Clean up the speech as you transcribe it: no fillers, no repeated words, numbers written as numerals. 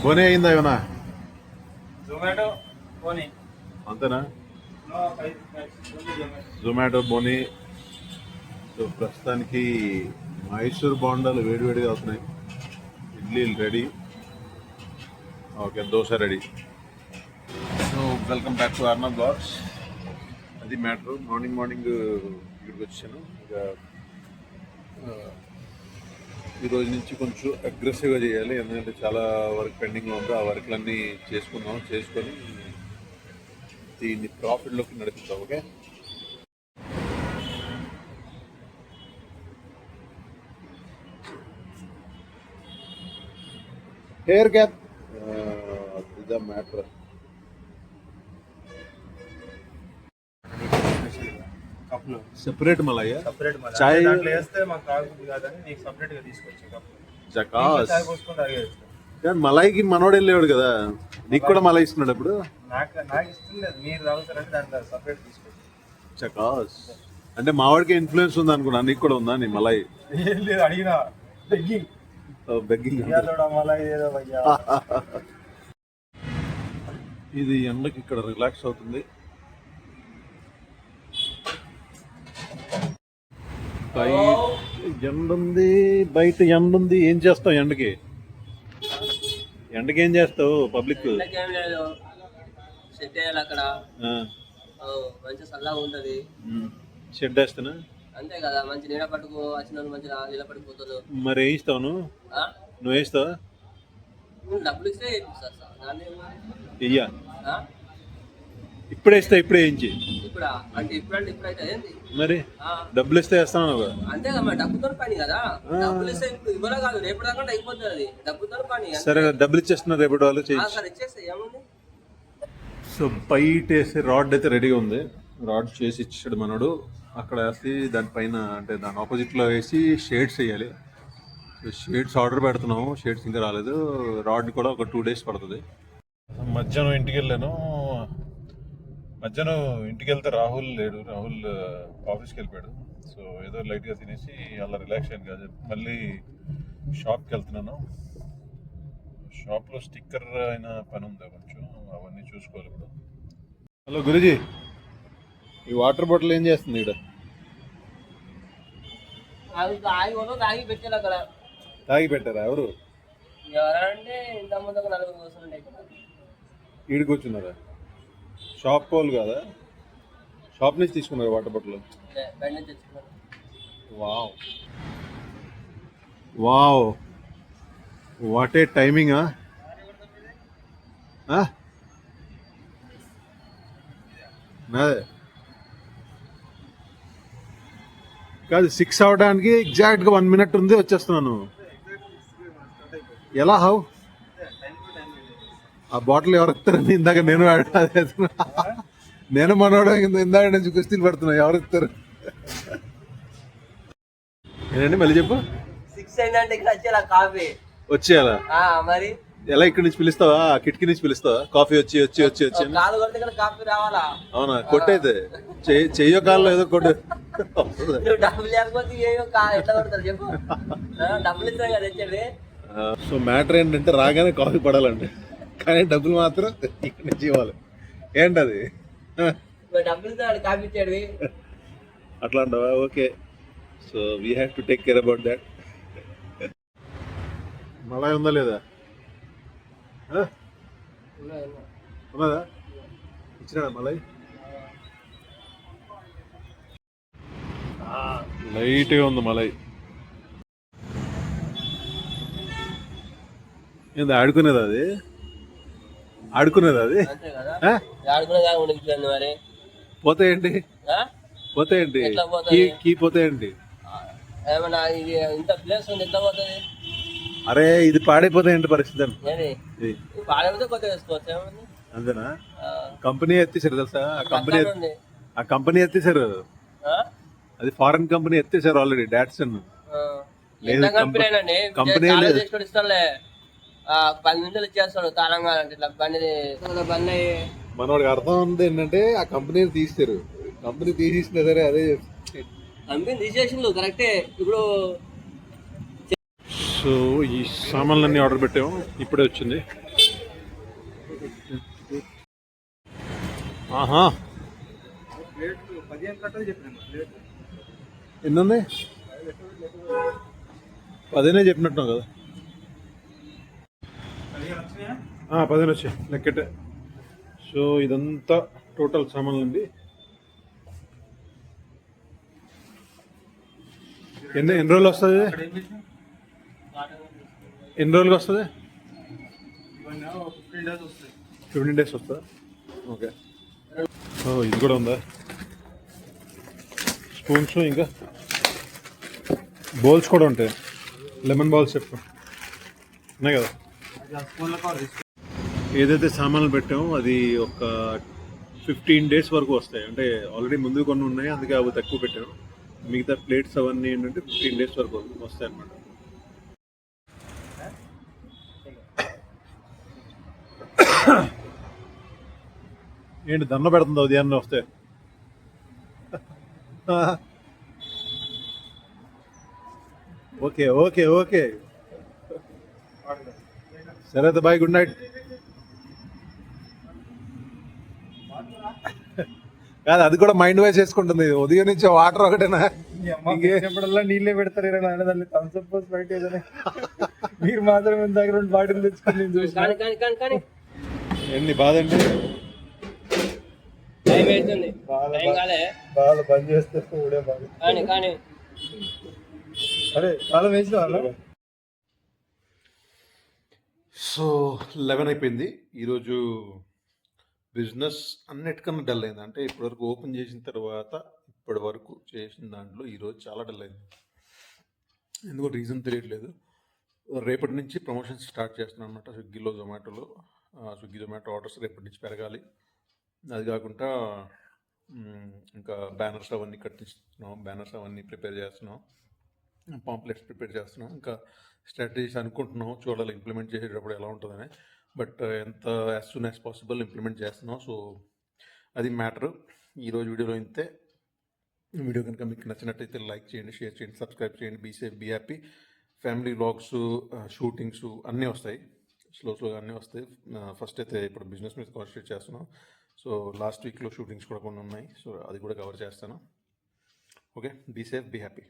బోనే అయిందా ఏమన్నా? జొమాటో బోని అంతేనా? జొమాటో బోని. సో ప్రస్తుతానికి మైసూర్ బోండాలు వేడివేడిగా అవుతున్నాయి. ఇడ్లీలు ready. Okay, dosa ready. So welcome back to Arnab blogs. అది మ్యాటర్. మార్నింగ్ ఇక్కడికి వచ్చాను. ఇక ఈరోజు నుంచి కొంచెం అగ్రెసివ్గా చేయాలి, ఎందుకంటే చాలా వర్క్ పెండింగ్లో ఉంది. ఆ వర్క్లన్నీ చేసుకొని దీన్ని ప్రాఫిట్లోకి నడిపిస్తాం. ఓకే, హెయిర్ క్యాప్ ఇదా మ్యాటర్. సెపరేట్ మలయ్య చాయ్ కానీ మలాయికి మనోడు వెళ్ళేవాడు కదా, నీకు కూడా మలై ఇస్తున్నాడు ఇప్పుడు. చకాస్ అంటే మావాడికి ఇన్ఫ్లుయెన్స్ ఉంది అనుకున్నా, నీకు కూడా ఉందా నీ మలై? బెగ్గింగ్. ఇది ఎండకి ఇక్కడ రిలాక్స్ అవుతుంది. ఎండ ఉంది, బయట ఎండ ఉంది. ఏం చేస్తావు ఎండకి? ఏం చేస్తావు? పబ్లిక్ షెడ్ వేస్తానా? అంతే కదా, మంచి నీడ పట్టుకో వచ్చిన మంచి నీడ పట్టుకుపోతారు. మరి వేయిస్తావు నువ్వు వేస్తావా? డబ్బులు ఇస్తే ఇయ్యా ఇప్పుడు వేస్తా, ఇప్పుడే వేయించి. మరి డబ్బులు ఇస్తే వేస్తాను కదా. అంతే కదా, డబ్బుతో పని కదా. డబ్బులు ఇస్తే ఇప్పుడు ఇవ్వలే కాదు, రేపు దాకా అయిపోతుంది. అది డబ్బుతో పని. సరే, డబ్బులు ఇచ్చేస్తున్నారు రేపటి వాళ్ళు ఇచ్చేస్తే ఏముంది. సో బయట వేసే రాడ్ అయితే రెడీగా ఉంది. రాడ్ చేసి ఇచ్చాడు మనోడు. అక్కడ వేసి దానిపైన అంటే దాని ఆపోజిట్లో వేసి షేడ్స్ వేయాలి. షేడ్స్ ఆర్డర్ పెడుతున్నాము, షేడ్స్ ఇంకా రాలేదు. రాడ్ కూడా ఒక 2 days పడుతుంది. మధ్యాహ్నం ఇంటికి వెళ్తే రాహుల్ లేడు. రాహుల్ ఆఫీస్కి వెళ్ళిపోయాడు. సో ఏదో లైట్గా తినేసి అలా రిలాక్స్ అయ్యాను కాదు. మళ్ళీ షాప్కి వెళ్తున్నాను. షాప్లో స్టిక్కర్ అయిన పని ఉంది కొంచెం, అవన్నీ చూసుకోవాలి ఇప్పుడు. హలో గురుజీ, ఈ వాటర్ బాటిల్ ఏం చేస్తుంది ఇక్కడ? తాగి పెట్టారా? ఎవరు? ఎవరంటే ఇంత ముందు 4 కూర్చుండే. ఈడు కూర్చున్నారా? షాప్ కోల్ కదా? షాప్ నుంచి తీసుకున్నారు water bottle? Wow wow, what a timing. కాదు, 6 అవడానికి ఎగ్జాక్ట్గా 1 minute ఉంది, వచ్చేస్తున్నాను. ఎలా? హౌ? ఆ బాటిల్ ఎవరు ఇస్తారని ఇందాక నేను మనోడు ఇందాక నుంచి కుస్తీలు పెడుతున్నా. ఎవరు ఇస్తారు? ఏంటండి మళ్ళీ చెప్పు. 6 అయిందంటే ఇక్కడ వచ్చేలా కాఫీ వచ్చేయాలా? మరి ఎలా? ఇక్కడ నుంచి పిలుస్తావా? కిటికీ నుంచి పిలుస్తావా? కాఫీ వచ్చి కాలు కొడితే ఇక్కడ కాఫీ రావాలా? అవునా? కొట్టయితే చెయ్యో కాల్లో ఏదో కొట్టు. డబ్బులు లేకపోతే ఎట్లా కొడతారు చెప్పు? డబ్బులు ఇస్తాం కదా తెచ్చేది. సో మ్యాటర్ ఏంటంటే రాగానే కాఫీ పడాలండి, కానీ డబ్బులు మాత్రం ఇక్కడ నుంచి ఇవ్వాలి. ఏంటది? డబ్బులు ఇస్తాడు, కాఫీ ఇచ్చాడు. అట్లా అంటావా? Okay, so we have to take care about that. మళ్ళా ఉందా లేదా? ఉన్నదా? ఇచ్చినా మళ్ళీ లైట్గా ఉంది మలై. ఏంది ఆడుకునేదా అది? పోతాయండి కీ పోతాయండి. అరే ఇది పాడైపోతాయండి పరిస్థితి. అంతేనా? కంపెనీ ఎత్తేసారు తెలుసా? ఆ కంపెనీ ఎత్తేసారు. అది ఫారెన్ కంపెనీ ఎత్తేసారు ఆల్రెడీ. డాట్సన్ కంపెనీ 10 నిమిషాలు ఇచ్చేస్తాడు తాళంగా. మనోడికి అర్థం ఉంది ఏంటంటే ఆ కంపెనీని తీస్తారు. కంపెనీ తీసేసినా సరే అదే కంపెనీ తీసేసిండు కరెక్టే. ఇప్పుడు సో ఈ సామాన్లన్నీ ఆర్డర్ పెట్టాము, ఇప్పుడే వచ్చింది. ఆహా, ప్లేట్ 15 కట్టలు చెప్పినాను ప్లేట్ ఎన్ని ఉన్నాయి? 10 చెప్పినట్టున్నావు కదా. 15 వచ్చినాయా? 10 వచ్చాయి లెక్కటే. సో ఇదంతా టోటల్ సామాన్లు అండి. ఎన్ని రోజులు వస్తుంది? అక్కడ ఏం చేసినావు? ఎన్ని రోజులకి వస్తుంది? ఇవన్నీ 15 డేస్ వస్తాయి. 15 డేస్ వస్తుందా? ఓకే. ఇది కూడా ఉందా? స్పూన్స్ ఇంకా బౌల్స్ కూడా ఉంటాయి. లెమన్ బౌల్స్ చెప్పు ఉన్నాయి కదా. స్కూల్లో కవర్ తీసుకో. ఏదైతే సామాన్లు పెట్టామో అది ఒక 15 డేస్ వరకు వస్తాయి. అంటే ఆల్రెడీ ముందు కొన్ని ఉన్నాయి, అందుకే అవి తక్కువ పెట్టాము. మిగతా ప్లేట్స్ అవన్నీ ఏంటంటే 15 డేస్ వరకు వస్తాయి అన్నమాట. ఏంటి దండ పెడుతుందో ఉదయాన్నే వస్తే? ఓకే ఓకే ఓకే, సరే అయితే బాయ్, గుడ్ నైట్. కాదు, అది కూడా మైండ్ వైజ్ చేసుకుంటుంది. ఉదయం నుంచి వాటర్ ఒకటేనా? ఎప్పుడల్లా నీళ్ళే పెడతారు నాయనదాన్ని థమ్స్అప్ బయట ఏదైనా. మీరు మాత్రం ఇంత దగ్గర 2 బాటిల్ తెచ్చుకుని నేను చూసిన. ఎన్ని బాధ అండి. టైం అవుతుంది. టైం కాలే. బాగా బంద్ చేస్తే ఊడే బాగా. కానీ అరే చాలా వేసిన వాళ్ళ. సో 11 అయిపోయింది. ఈరోజు బిజినెస్ అన్నిటికన్నా డల్ అయింది. అంటే ఇప్పటివరకు ఓపెన్ చేసిన తర్వాత ఇప్పటి వరకు చేసిన దాంట్లో ఈరోజు చాలా డల్ అయింది. ఎందుకో రీజన్ తెలియట్లేదు. రేపటి నుంచి ప్రమోషన్స్ స్టార్ట్ చేస్తున్నాను అనమాట. స్విగ్గీలో, జొమాటోలో. స్విగ్గీ జొమాటో ఆర్డర్స్ రేపటి నుంచి పెరగాలి. అది కాకుండా ఇంకా బ్యానర్స్ అవన్నీ కట్టిస్తున్నాం, బ్యానర్స్ అవన్నీ ప్రిపేర్ చేస్తున్నాం, పాంప్లెట్స్ ప్రిపేర్ చేస్తున్నాం. ఇంకా స్ట్రాటజీస్ అనుకుంటున్నాం, చూడాలి ఇంప్లిమెంట్ చేసేటప్పుడు ఎలా ఉంటుందని. బట్ ఎంత as soon as possible implement చేస్తున్నాం. సో అది మ్యాటర్. ఈరోజు వీడియోలో ఇంతే. వీడియో కనుక మీకు నచ్చినట్టయితే లైక్ చేయండి, షేర్ చేయండి, సబ్స్క్రైబ్ చేయండి. Be safe, be happy. Family vlogs, shootings అన్నీ వస్తాయి, స్లోగా అన్నీ వస్తాయి. ఫస్ట్ అయితే ఇప్పుడు బిజినెస్ మీద కాన్సన్ట్రేట్ చేస్తున్నాం. సో లాస్ట్ వీక్లో షూటింగ్స్ కూడా కొన్ని ఉన్నాయి, సో అది కూడా కవర్ చేస్తాను. Okay, be safe, be happy.